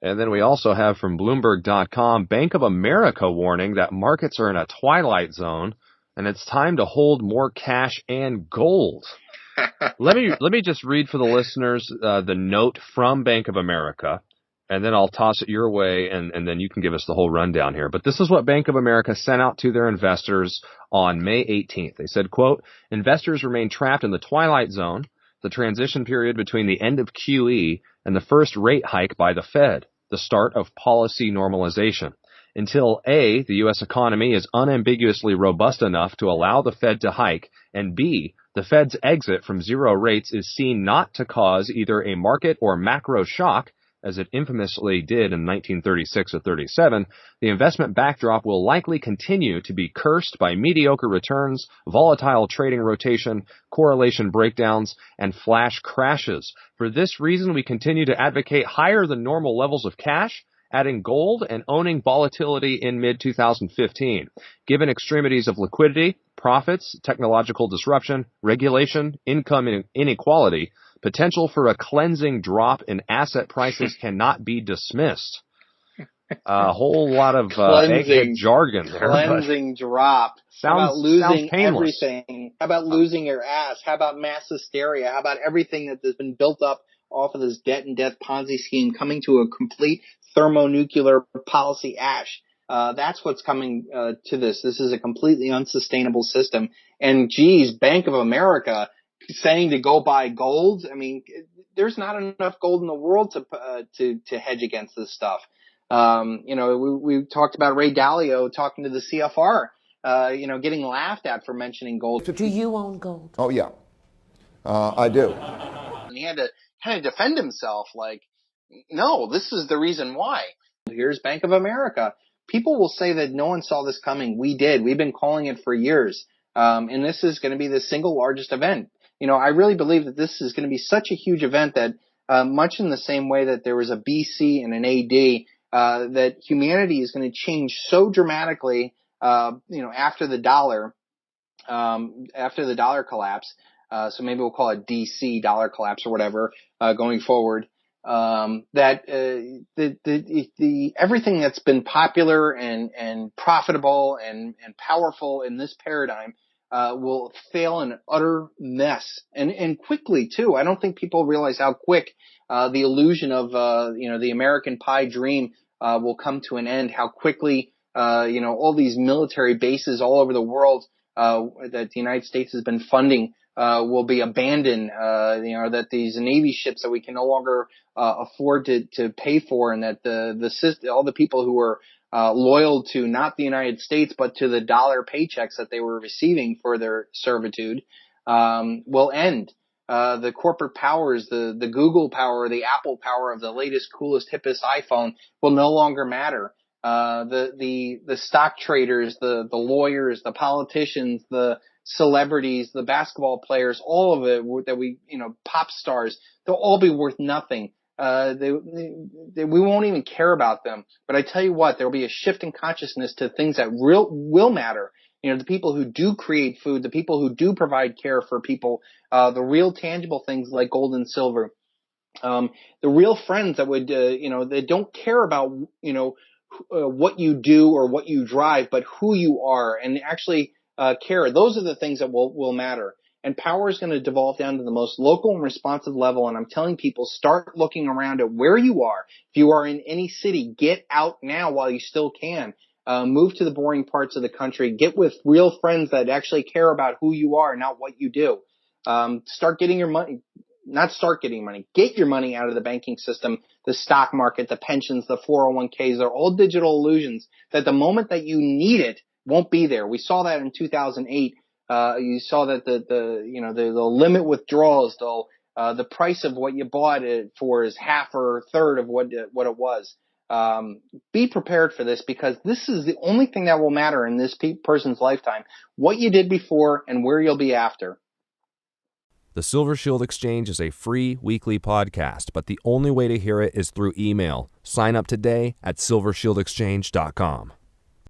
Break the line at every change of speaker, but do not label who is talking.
And then we also have from Bloomberg.com, Bank of America warning that markets are in a twilight zone and it's time to hold more cash and gold. Let me just read for the listeners the note from Bank of America, and then I'll toss it your way, and then you can give us the whole rundown here. But this is what Bank of America sent out to their investors on May 18th. They said, quote, investors remain trapped in the twilight zone, the transition period between the end of QE and the first rate hike by the Fed, the start of policy normalization. Until A, the U.S. economy is unambiguously robust enough to allow the Fed to hike, and B, the Fed's exit from zero rates is seen not to cause either a market or macro shock, as it infamously did in 1936 or 37, the investment backdrop will likely continue to be cursed by mediocre returns, volatile trading rotation, correlation breakdowns, and flash crashes. For this reason, we continue to advocate higher than normal levels of cash, adding gold and owning volatility in mid-2015. Given extremities of liquidity, profits, technological disruption, regulation, income inequality, potential for a cleansing drop in asset prices cannot be dismissed. A whole lot of egghead jargon there.
Cleansing drop.
How
about losing
painless.
everything? How about losing your ass? How about mass hysteria? How about everything that has been built up off of this debt and death Ponzi scheme coming to a complete thermonuclear policy ash? That's what's coming to this. This is a completely unsustainable system. And geez, Bank of America saying to go buy gold. I mean, there's not enough gold in the world to hedge against this stuff. We talked about Ray Dalio talking to the CFR, getting laughed at for mentioning gold.
Do you own gold?
Oh, yeah. I do.
And he had to kind of defend himself like, no, this is the reason why. Here's Bank of America. People will say that no one saw this coming. We did. We've been calling it for years. And this is going to be the single largest event. I really believe that this is going to be such a huge event that much in the same way that there was a BC and an AD, that humanity is going to change so dramatically, after the dollar collapse. So maybe we'll call it DC dollar collapse or whatever, going forward. That the everything that's been popular and profitable and powerful in this paradigm will fail in utter mess and quickly too. I don't think people realize how quick the illusion of the American pie dream will come to an end. How quickly all these military bases all over the world that the United States has been funding will be abandoned, that these Navy ships that we can no longer afford to pay for, and that all the people who were loyal to not the United States but to the dollar paychecks that they were receiving for their servitude will end. The corporate powers, the Google power, the Apple power of the latest, coolest, hippest iPhone will no longer matter. The stock traders, the lawyers, the politicians, the celebrities, the basketball players, all of it pop stars, they'll all be worth nothing. We won't even care about them. But I tell you what, there'll be a shift in consciousness to things that will matter. The people who do create food, the people who do provide care for people, the real tangible things like gold and silver, the real friends that would, they don't care about, what you do or what you drive, but who you are and actually care. Those are the things that will matter. And power is going to devolve down to the most local and responsive level. And I'm telling people, start looking around at where you are. If you are in any city, get out now while you still can. Move to the boring parts of the country. Get with real friends that actually care about who you are, not what you do. Start getting your money. Not start getting money. Get your money out of the banking system, the stock market, the pensions, the 401ks. They're all digital illusions that the moment that you need it won't be there. We saw that in 2008. You saw that they'll limit withdrawals. The price of what you bought it for is half or a third of what it was. Be prepared for this, because this is the only thing that will matter in this person's lifetime. What you did before and where you'll be after.
The Silver Shield Exchange is a free weekly podcast, but the only way to hear it is through email. Sign up today at silvershieldexchange.com.